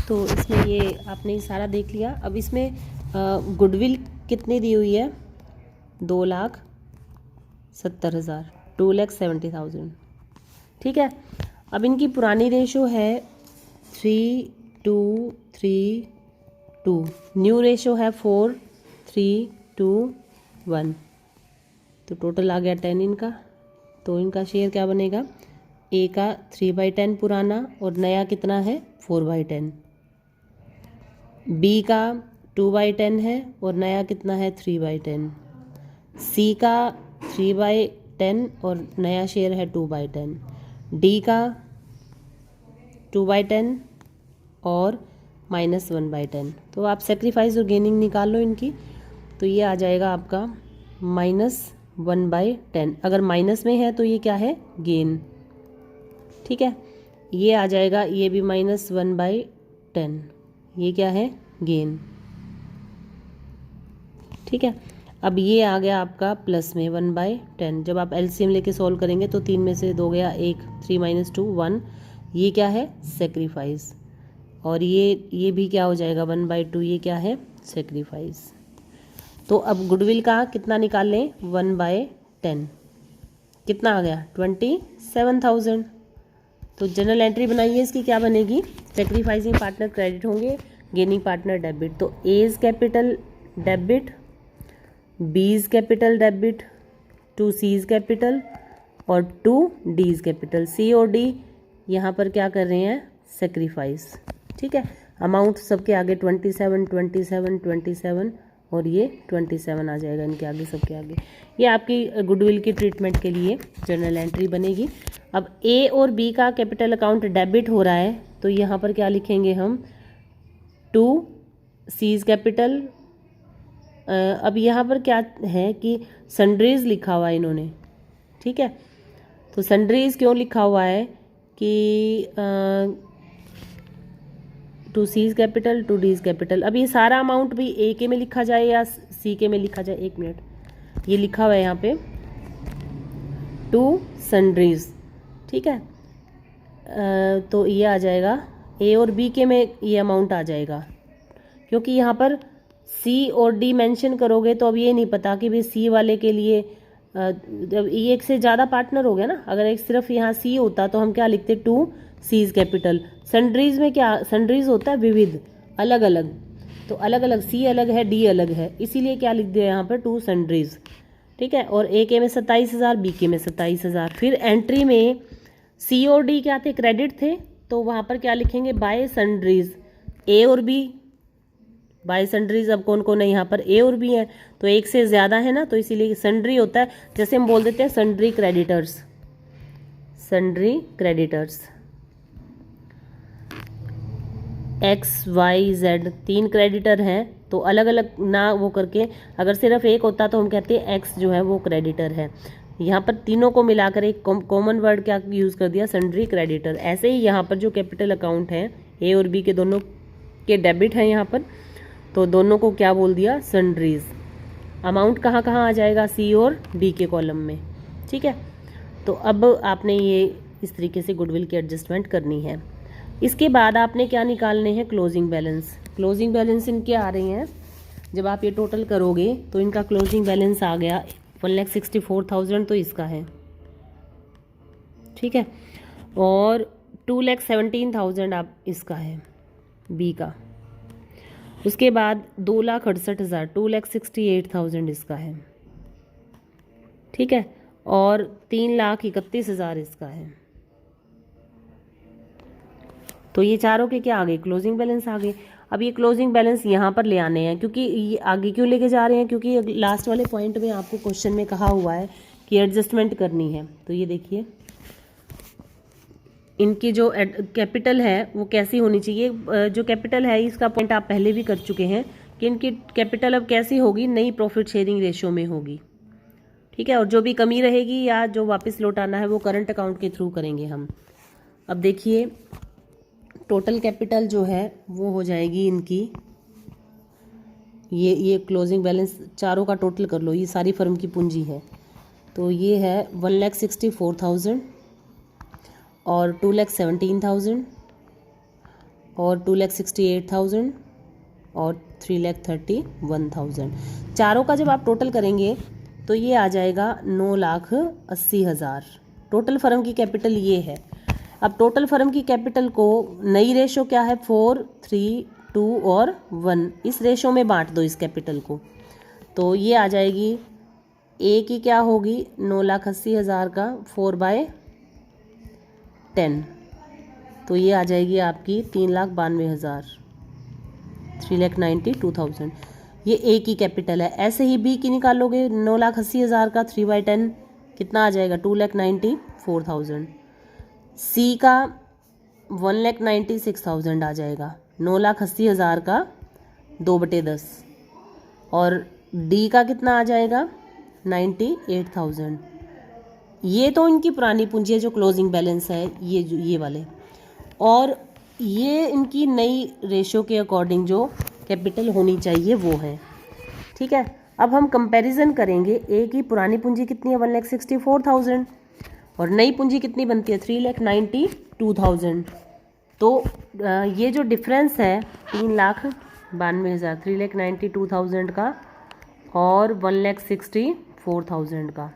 तो इसमें ये आपने ये सारा देख लिया। अब इसमें गुडविल कितनी दी हुई है, 2,70,000, 2,70,000। ठीक है। अब इनकी पुरानी रेशो है 3:2:3:2, न्यू रेशो है 4:3:2:1। तो टोटल आ गया 10 इनका। तो इनका शेयर क्या बनेगा, ए का 3/10 पुराना और नया कितना है 4/10, बी का 2/10 है और नया कितना है 3/10, सी का 3/10 और नया शेयर है 2/10, डी का 2/10 और -1/10। तो आप सेक्रीफाइस और गेनिंग निकाल लो इनकी। तो ये आ जाएगा आपका -1/10। अगर माइनस में है तो ये क्या है, गेन। ठीक है, ये आ जाएगा, ये भी -1/10, ये क्या है, गेन। ठीक है। अब ये आ गया आपका प्लस में 1/10। जब आप एलसीएम लेके सॉल्व करेंगे तो 3 में से 2 गया, 1, 3 - 2 1, ये क्या है, सेक्रीफाइस। और ये भी क्या हो जाएगा 1/2, ये क्या है, सेक्रीफाइस। तो अब गुडविल का कितना निकाल लें, 1/10, कितना आ गया 27,000। तो जनरल एंट्री बनाइए, इसकी क्या बनेगी, सेक्रीफाइसिंग पार्टनर क्रेडिट होंगे, गेनिंग पार्टनर डेबिट। तो A's capital debit, B's capital debit, 2 C's capital और 2 डीज कैपिटल। सी और डी यहाँ पर क्या कर रहे हैं, सेक्रीफाइस। ठीक है। अमाउंट सबके आगे 27, 27, 27 और ये 27 आ जाएगा इनके आगे, सबके आगे। ये आपकी गुडविल की ट्रीटमेंट के लिए जर्नल एंट्री बनेगी। अब ए और बी का कैपिटल अकाउंट डेबिट हो रहा है, तो यहाँ पर क्या लिखेंगे हम, 2 सीज कैपिटल। अब यहाँ पर क्या है कि सन्ड्रीज लिखा हुआ है इन्होंने। ठीक है। तो सन्ड्रीज क्यों लिखा हुआ है कि 2 सीज कैपिटल 2 डीज कैपिटल। अब ये सारा अमाउंट भी ए के में लिखा जाए या सी के में लिखा जाए, 1 मिनट, ये लिखा हुआ है यहाँ पे 2 सन्ड्रीज। ठीक है। तो ये आ जाएगा ए और बी के में, ये अमाउंट आ जाएगा, क्योंकि यहाँ पर सी और डी मेंशन करोगे तो अब ये नहीं पता कि भाई सी वाले के लिए जब ये एक से ज़्यादा पार्टनर हो गया ना। अगर एक सिर्फ यहाँ सी होता तो हम क्या लिखते, 2 सीज कैपिटल। सन्ड्रीज में क्या, सन्ड्रीज होता है विविध, अलग अलग। तो अलग अलग, सी अलग है, डी अलग है, इसीलिए क्या लिख दिया यहाँ पर 2 सन्ड्रीज। ठीक है। और ए के में 27,000, बी के में 27,000। फिर एंट्री में सी और डी क्या थे, क्रेडिट थे, तो वहाँ पर क्या लिखेंगे, बाय सन्ड्रीज। ए और बी बाय सन्ड्रीज। अब कौन कौन है यहाँ पर, ए और बी है, तो एक से ज़्यादा है ना, तो इसीलिए सन्ड्री होता है। जैसे हम बोल देते हैं sundry creditors, sundry creditors. XYZ 3 creditor हैं, तो अलग अलग ना वो करके, अगर सिर्फ एक होता तो हम कहते हैं X जो है वो क्रेडिटर है। यहाँ पर तीनों को मिलाकर एक कॉमन वर्ड क्या यूज़ कर दिया, सन्ड्री क्रेडिटर। ऐसे ही यहाँ पर जो कैपिटल अकाउंट है ए और बी के दोनों के डेबिट हैं यहाँ पर, तो दोनों को क्या बोल दिया, सन्ड्रीज। अमाउंट कहाँ कहाँ आ जाएगा, सी और डी के कॉलम में। ठीक है। तो अब आपने ये इस तरीके से गुडविल की एडजस्टमेंट करनी है। इसके बाद आपने क्या निकालने हैं, क्लोजिंग बैलेंस। क्लोजिंग बैलेंस इनके आ रहे हैं, जब आप ये टोटल करोगे तो इनका क्लोजिंग बैलेंस आ गया 1,64,000, तो इसका है। ठीक है। और 2,17,000 आप इसका है, बी का। उसके बाद 2,68,000, 2,68,000 इसका है। ठीक है। और 3,31,000 इसका है। तो ये चारों के क्या आ गए, क्लोजिंग बैलेंस आ गए। अब ये क्लोजिंग बैलेंस यहाँ पर ले आने हैं, क्योंकि ये आगे क्यों लेके जा रहे हैं, क्योंकि लास्ट वाले पॉइंट में आपको क्वेश्चन में कहा हुआ है कि एडजस्टमेंट करनी है। तो ये देखिए इनकी जो कैपिटल है वो कैसी होनी चाहिए। जो कैपिटल है इसका पॉइंट आप पहले भी कर चुके हैं कि इनकी कैपिटल अब कैसी होगी, नई प्रॉफिट शेयरिंग रेशियो में होगी। ठीक है। और जो भी कमी रहेगी या जो वापस लौटाना है वो करंट अकाउंट के थ्रू करेंगे हम। अब देखिए टोटल कैपिटल जो है वो हो जाएगी इनकी, ये क्लोजिंग बैलेंस चारों का टोटल कर लो, ये सारी फर्म की पूंजी है। तो ये है 1,64,000 और 2,17,000 और 2,68,000 और 3,31,000। चारों का जब आप टोटल करेंगे तो ये आ जाएगा 9,80,000। टोटल फर्म की कैपिटल ये है। अब टोटल फर्म की कैपिटल को नई रेशो क्या है, 4, 3, 2 और 1, इस रेशो में बांट दो इस कैपिटल को। तो ये आ जाएगी ए की क्या होगी, 9,80,000 का 4/10, तो ये आ जाएगी आपकी 3,92,000, 3,92,000। ये ए की कैपिटल है। ऐसे ही बी की निकालोगे, 9,80,000 का 3/10 कितना आ जाएगा, 2,94,000। सी का 1,96,000 आ जाएगा, 9,80,000 का 2/10। और डी का कितना आ जाएगा, 98,000। ये तो इनकी पुरानी पूंजी है जो क्लोजिंग बैलेंस है, ये वाले। और ये इनकी नई रेशो के अकॉर्डिंग जो कैपिटल होनी चाहिए वो है। ठीक है, अब हम कंपैरिजन करेंगे। ए की पुरानी पूंजी कितनी है, 1,64,000 और नई पूंजी कितनी बनती है, 3,92,000। तो ये जो डिफरेंस है 3,92,000, 3,92,000 का और 1,64,000 का,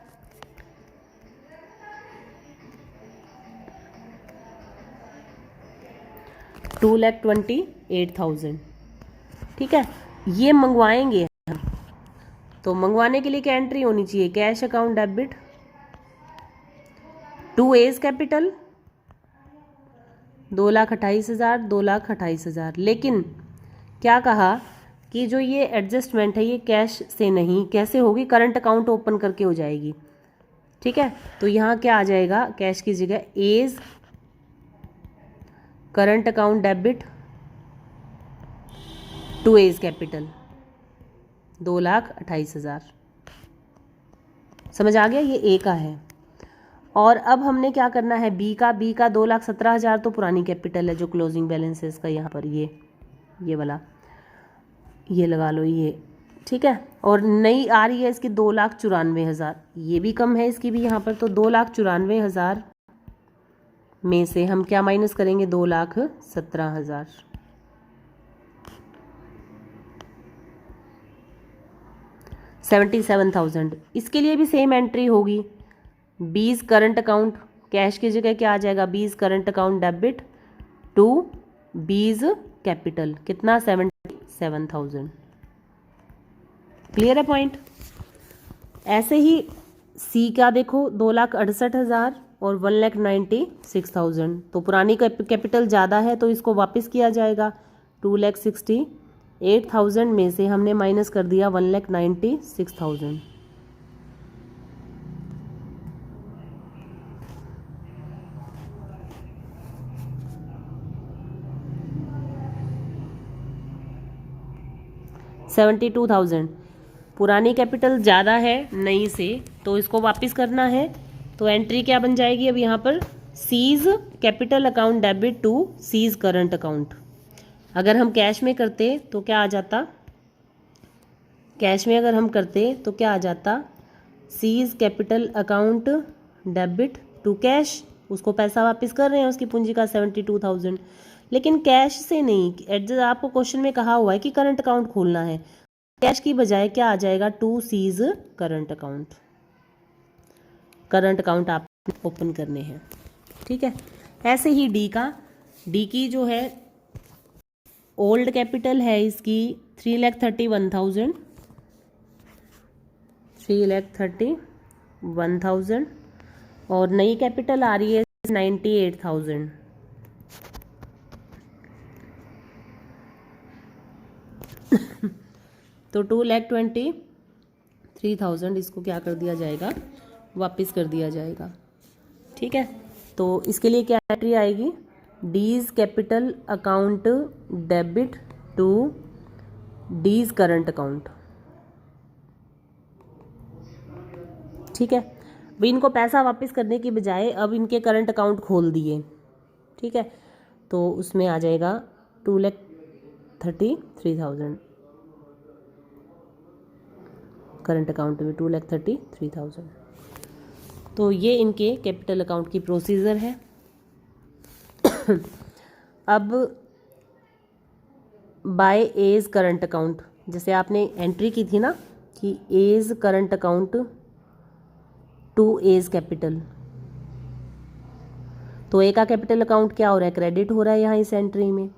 $2,28,000। ठीक है, ये मंगवाएंगे हम। तो मंगवाने के लिए क्या एंट्री होनी चाहिए, cash account debit to A's capital 2,28,000, 2,28,000। लेकिन क्या कहा कि जो ये एडजस्टमेंट है ये कैश से नहीं, कैसे होगी, करंट अकाउंट ओपन करके हो जाएगी। ठीक है, तो यहाँ क्या आ जाएगा, कैश की जगह A's current account debit to A's capital 2,28,000। समझ आ गया, ये ए का है। और अब हमने क्या करना है, बी का 2,17,000 तो पुरानी कैपिटल है जो क्लोजिंग बैलेंस है इसका, यहाँ पर ये वाला, ये लगा लो ये। ठीक है, और नई आ रही है इसकी 2,94,000, ये भी कम है इसकी भी यहाँ पर। तो 2,94,000 में से हम क्या माइनस करेंगे, 2,17,000। $77,000। इसके लिए भी सेम एंट्री होगी, बीज करंट अकाउंट, कैश की जगह क्या आ जाएगा, B's current account debit to B's capital, कितना, 77,000। क्लियर है पॉइंट। ऐसे ही सी का देखो 2,68,000 और 1,96,000। तो पुरानी कैपिटल ज़्यादा है तो इसको वापस किया जाएगा, 2,68,000 में से हमने माइनस कर दिया 1,96,000। $72,000। पुरानी कैपिटल ज़्यादा है नई से, तो इसको वापस करना है। तो एंट्री क्या बन जाएगी अब यहाँ पर, C's capital account debit to C's current account. अगर हम कैश में करते तो क्या आ जाता, कैश में अगर हम करते तो क्या आ जाता, C's capital account debit to cash, उसको पैसा वापस कर रहे हैं उसकी पूंजी का 72,000। लेकिन कैश से नहीं, एडजस्ट आपको क्वेश्चन में कहा हुआ है कि करंट अकाउंट खोलना है, कैश की बजाय क्या आ जाएगा, to C's current account. Current account आप ओपन करने हैं। ठीक है, ऐसे ही डी की जो है ओल्ड कैपिटल है इसकी 3,31,000, 3,31,000 और नई कैपिटल आ रही है 98,000। तो 2,23,000 इसको क्या कर दिया जाएगा, वापस कर दिया जाएगा। ठीक है, तो इसके लिए क्या एंट्री आएगी, D's capital account debit to D's current account. ठीक है, अब इनको पैसा वापस करने की बजाय अब इनके करंट अकाउंट खोल दिए। ठीक है, तो उसमें आ जाएगा 2,33,000 करंट अकाउंट में, 2,33,000। तो ये इनके कैपिटल अकाउंट की प्रोसीजर है। अब बाय एज करंट अकाउंट, जैसे आपने एंट्री की थी ना कि A's current account to A's capital, तो ए का कैपिटल अकाउंट क्या हो रहा है, क्रेडिट हो रहा है यहाँ इस एंट्री में,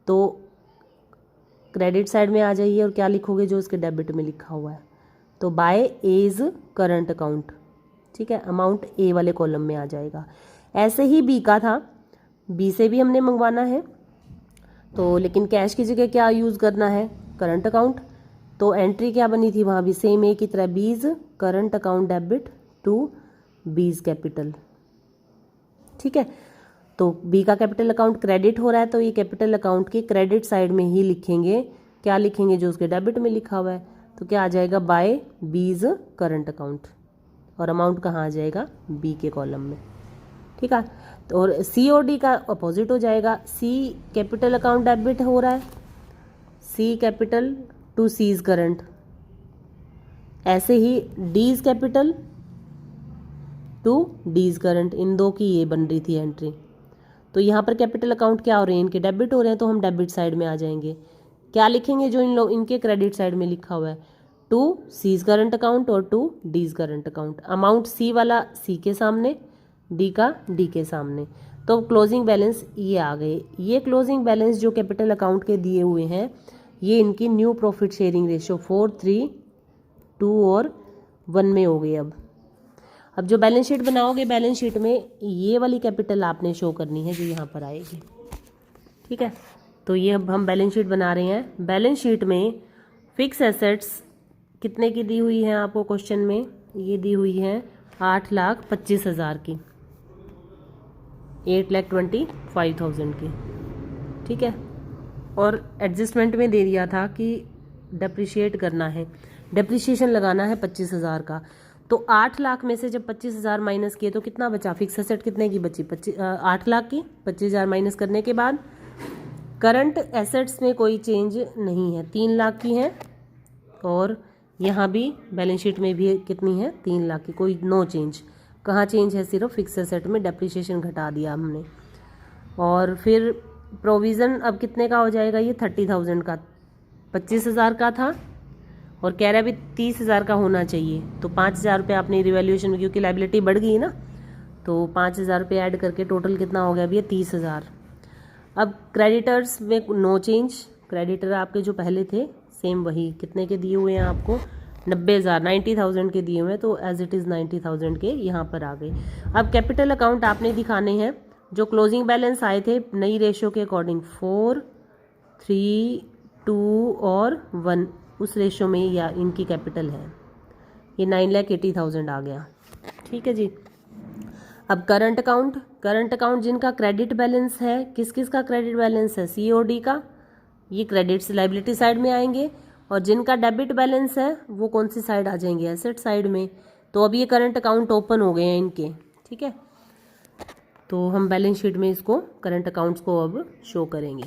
तो क्रेडिट साइड में आ जाइए और क्या लिखोगे जो उसके डेबिट में लिखा हुआ है, तो बाय एज करंट अकाउंट, ठीक है, अमाउंट ए वाले कॉलम में आ जाएगा। ऐसे ही बी का था, बी से भी हमने मंगवाना है, तो लेकिन कैश की जगह क्या यूज़ करना है, करंट अकाउंट, तो एंट्री क्या बनी थी वहाँ भी सेम ए की तरह, B's current account debit to B's capital, ठीक है। तो बी का कैपिटल अकाउंट क्रेडिट हो रहा है, तो ये कैपिटल अकाउंट की क्रेडिट साइड में ही लिखेंगे, क्या लिखेंगे जो उसके डेबिट में लिखा हुआ है, तो क्या आ जाएगा बाय बीज करंट अकाउंट, और अमाउंट कहाँ आ जाएगा, बी के कॉलम में, ठीक है। तो और सी और डी का अपोजिट हो जाएगा, सी कैपिटल अकाउंट डेबिट हो रहा है, C capital to C's current, ऐसे ही D's capital to D's current, इन दो की ये बन रही थी एंट्री, तो यहाँ पर कैपिटल अकाउंट क्या हो रहे हैं, इनके डेबिट हो रहे हैं, तो हम डेबिट साइड में आ जाएंगे, क्या लिखेंगे जो इनके क्रेडिट साइड में लिखा हुआ है, टू सीज करंट अकाउंट और to D's current account, amount C वाला सी के सामने, डी का डी के सामने, तो क्लोजिंग बैलेंस ये आ गए। ये क्लोजिंग बैलेंस जो कैपिटल अकाउंट के दिए हुए हैं, ये इनकी न्यू प्रॉफिट शेयरिंग रेशियो 4, 3, 2 और 1 में हो गई। अब जो बैलेंस शीट बनाओगे, बैलेंस शीट में ये वाली कैपिटल आपने शो करनी है जो यहाँ पर आएगी, ठीक है। तो ये अब हम बैलेंस शीट बना रहे हैं। बैलेंस शीट में फिक्स एसेट्स कितने की दी हुई है आपको क्वेश्चन में, ये दी हुई है 8,25,000 की, 8,25,000 की, ठीक है। और एडजस्टमेंट में दे दिया था कि डेप्रिशिएट करना है, डेप्रिशिएशन लगाना है 25,000 का, तो 8 लाख में से जब 25,000 माइनस किए तो कितना बचा, फिक्स एसेट कितने की बची, 8 लाख की, 25,000 माइनस करने के बाद करंट एसेट्स में कोई चेंज नहीं है, 3 लाख की है, और यहाँ भी बैलेंस शीट में भी कितनी है, 3 लाख की, कोई नो चेंज, कहाँ चेंज है, सिर्फ फिक्स एसेट में डेप्रिशिएशन घटा दिया हमने। और फिर प्रोविज़न अब कितने का हो जाएगा, ये 30,000 का, 25,000 का था और कह रहा है अभी 30,000 का होना चाहिए, तो 5,000 रुपये आपने रिवैल्यूएशन में, क्योंकि लाइबिलिटी बढ़ गई ना, तो 5,000 रुपये ऐड करके टोटल कितना हो गया, अभी 30,000। अब क्रेडिटर्स में नो चेंज, क्रेडिटर आपके जो पहले थे सेम वही, कितने के दिए हुए हैं आपको, 90,000, 90,000 के दिए हुए हैं, तो एज इट इज़ 90,000 के यहाँ पर आ गए। अब कैपिटल अकाउंट आपने दिखाने हैं जो क्लोजिंग बैलेंस आए थे नई रेशो के अकॉर्डिंग, 4, 3, 2 और 1, उस रेशो में या इनकी कैपिटल है, ये 9,80,000 आ गया, ठीक है जी। अब करंट अकाउंट, करंट अकाउंट जिनका क्रेडिट बैलेंस है, किस किस का क्रेडिट बैलेंस है, सी और डी का, ये क्रेडिट लाइबिलिटी साइड में आएंगे, और जिनका डेबिट बैलेंस है वो कौन सी साइड आ जाएंगे, एसेट साइड में। तो अब ये करंट अकाउंट ओपन हो गए हैं इनके, ठीक है। तो हम बैलेंस शीट में इसको करंट अकाउंट्स को अब शो करेंगे।